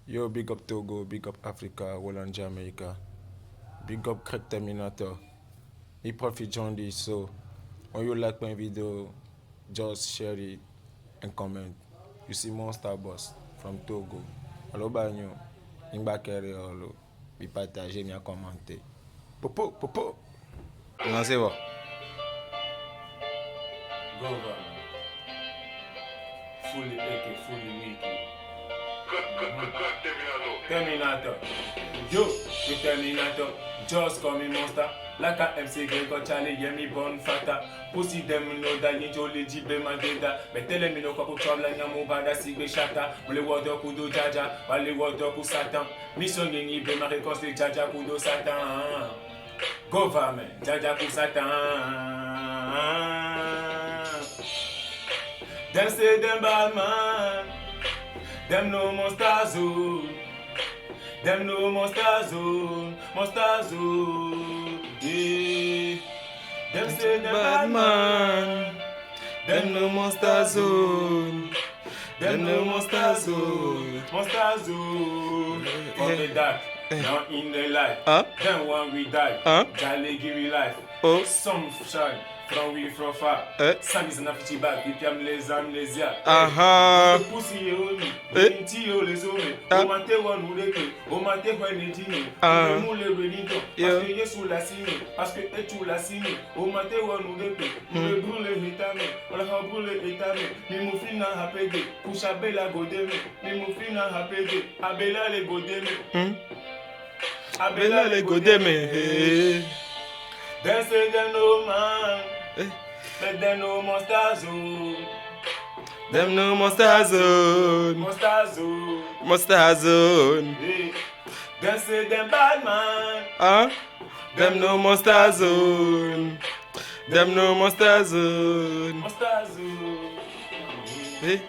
Yo, big up Togo, big up Africa, Holland, Jamaica. Big up Krak Teminato. He profit on this, so when you like my video, just share it and comment. You see Monsta boss from Togo. Hello, Banyo. Imba kere holo. Bi partager, mi commenter. Popo, popo. Lancez voir. Government. Fully eke, fully wiki. Teminato. Yo, the Teminato. Just call me Monsta. Like a MC Gregor Charlie, yeah me born fatter. Pussy them know that you jolly jibe madeda. But tell me no couple trouble and yamu bada sigbe shata. Mole water kudo jaja, wale water ku satan. Mission yengi be ma reconstruct jaja kudo satan. Government, jaja ku satan. Them say them bad man. Them no Monsta zone. Them no Monsta zone. Monsta zone. Yeah. Them say them bad man. Them no Monsta zone. Them no Monsta zone. Monsta zone. For the dark, now in the light. Then when we die, Jolly give you life. Some shine. From we from far, Sam is an affichi bag, if you les amnesia. The pussy you me, the you les ome, o mate one who leke, o mate when it in, o mule renito, parce que yes ou la signe, parce que et ou la signe, o mate one who leke, o le brûle hitame, o la brûle hitame, mi moufina hapede, kusha bela godeme, mi moufina hapede, abela le godeme, abela le godeme. They say them no man, but them no Monsta zone. Them no Monsta zone. Monsta zone. Monsta zone. They say them bad man. Them no Monsta zone. Them no Monsta zone. Monsta zone.